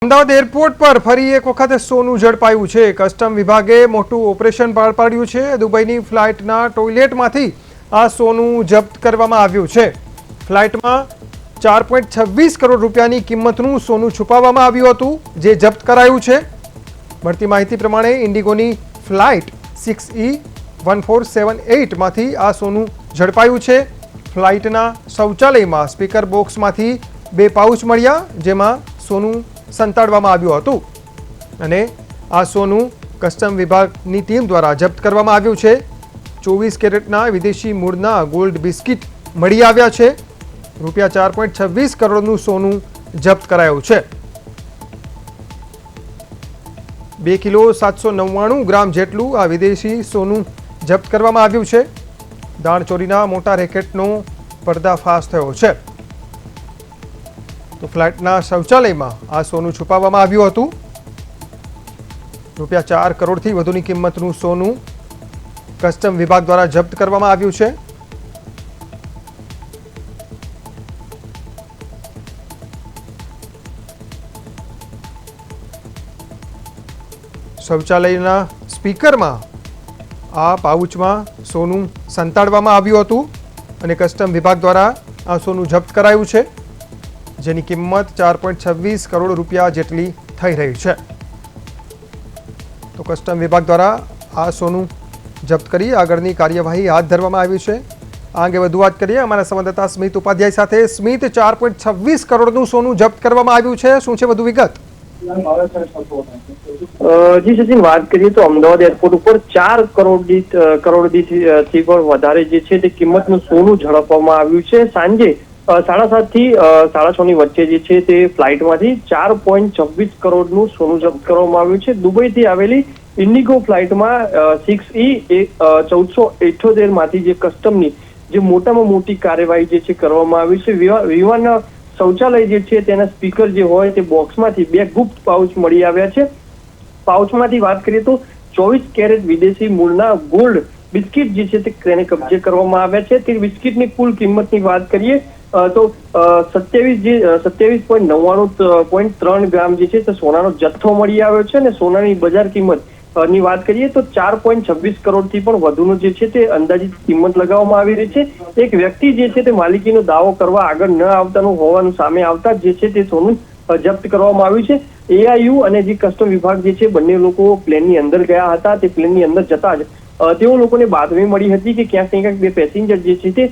Ahmedabad airport પર ફરી એક વખત સોનું ઝડપાયું છે। કસ્ટમ વિભાગે મોટું ઓપરેશન પાર પાડ્યું છે। દુબઈની ફ્લાઇટના ટોયલેટમાંથી આ સોનું જપ્ત કરવામાં આવ્યું છે। ફ્લાઇટમાં 4.26 કરોડ રૂપિયાની કિંમતનું સોનું છુપાવવામાં આવ્યું હતું, જે જપ્ત કરાયું છે। મળતી માહિતી પ્રમાણે ઇન્ડિગોની ફ્લાઇટ 6E1478 માંથી આ સોનું ઝડપાયું છે। ફ્લાઇટના શૌચાલયમાં સ્પીકર બોક્સમાંથી 2 પાઉચ મળ્યા, જેમાં સોનું સંતાડવામાં આવ્યું હતું અને આ સોનું કસ્ટમ વિભાગની ટીમ દ્વારા જપ્ત કરવામાં આવ્યું છે। 24 કેરેટના વિદેશી મૂળના ગોલ્ડ બિસ્કિટ મળી આવ્યા છે। રૂપિયા 4.26 કરોડનું સોનું જપ્ત કરાયું છે। 2 કિલો 799 ગ્રામ જેટલું આ વિદેશી સોનું જપ્ત કરવામાં આવ્યું છે। દાણચોરીના મોટા રેકેટનો પર્દાફાશ થયો છે। તો ફ્લાઇટના શૌચાલયમાં આ સોનું છુપાવવામાં આવ્યું હતું। રૂપિયા 4 કરોડથી વધુની કિંમતનું સોનું કસ્ટમ વિભાગ દ્વારા જપ્ત કરવામાં આવ્યું છે। શૌચાલયના સ્પીકરમાં આ પાઉચમાં સોનું સંતાડવામાં આવ્યું હતું અને કસ્ટમ વિભાગ દ્વારા આ સોનું જપ્ત કરાયું છે, જેની કિંમત 4.26 કરોડ રૂપિયા જેટલી થઈ રહી છે। તો કસ્ટમ વિભાગ દ્વારા આ સોનું જપ્ત કરી આગળની કાર્યવાહી હાથ ધરવામાં આવી છે। આ અંગે વધુ વાત કરીએ અમારા સંવાદદાતા સ્મિત ઉપાધ્યાય સાથે। સ્મિત, 4.26 કરોડનું સોનું જપ્ત કરવામાં આવ્યું છે, શું છે વધુ વિગત? જી સચિન, વાત કરીએ તો અમદાવાદ એરપોર્ટ ઉપર 4 કરોડથી પણ વધારે જે છે તે કિંમતનું સોનું ઝડપવામાં આવ્યું છે। સાંજે 7:30 થી 6:30 વચ્ચે જે છે તે ફ્લાઇટમાંથી 4.26 કરોડનું સોનું જપ્ત કરવામાં આવ્યું છે। દુબઈથી આવેલી ઇન્ડિગો ફ્લાઇટમાં 6E1478 માંથી જે કસ્ટમની જે મોટામાં મોટી કાર્યવાહી જે છે કરવામાં આવી છે। વિમાનના શૌચાલય જે છે તેના સ્પીકર જે હોય તે બોક્સમાંથી 2 ગુપ્ત પાઉચ મળી આવ્યા છે। પાઉચમાંથી વાત કરીએ તો 24 કેરેટ વિદેશી મૂળના ગોલ્ડ બિસ્કિટ જે છે તેને કબજે કરવામાં આવ્યા છે। તે બિસ્કિટની કુલ કિંમતની વાત કરીએ તો 27.99.3 ગ્રામ જે છે તે સોનાનો જથ્થો મળી આવ્યો છે અને સોનાની બજાર કિંમત ની વાત કરીએ તો 4.26 કરોડથી પણ વધુનો જે છે તે અંદાજિત કિંમત લગાવવામાં આવી રહી છે। એક વ્યક્તિ જે છે તે માલિકીનો દાવો કરવા આગળ ન આવતાનું હોવાનું સામે આવતા જે છે તે સોનું જપ્ત કરવામાં આવ્યું છે। એઆઈયુ અને જે કસ્ટમ વિભાગ જે છે બંને લોકો પ્લેનની અંદર ગયા હતા। તે પ્લેનની અંદર જતા જ તેઓ લોકોને બાતમી મળી હતી કે ક્યાંક ને ક્યાંક 2 પેસેન્જર જે છે તે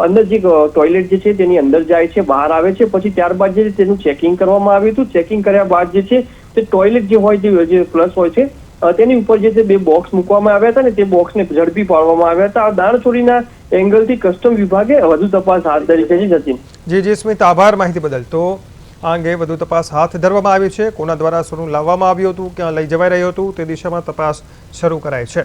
અંદર જે ટોયલેટ જે છે તેની અંદર જાય છે, બહાર આવે છે। પછી ત્યારબાદ જે તેનું ચેકિંગ કરવામાં આવ્યું હતું। ચેકિંગ કર્યા બાદ જે છે તે ટોયલેટ જે હોય જે ફ્લશ હોય છે તેની ઉપર જે 2 બોક્સ મૂકવામાં આવ્યા હતા ને તે બોક્સને ઝડપી પાડવામાં આવ્યા હતા। આ દાણચોરીના એંગલથી કસ્ટમ વિભાગે વધુ તપાસ હાથ ધરી છે। સચિન, જી સ્મિત, આભાર માહિતી બદલ। તો આ અંગે વધુ તપાસ હાથ ધરવામાં આવી છે। કોના દ્વારા સોનું લાવવામાં આવ્યું હતું, ક્યાં લઈ જવાઈ રહ્યું હતું તે દિશામાં તપાસ શરૂ કરાઈ છે।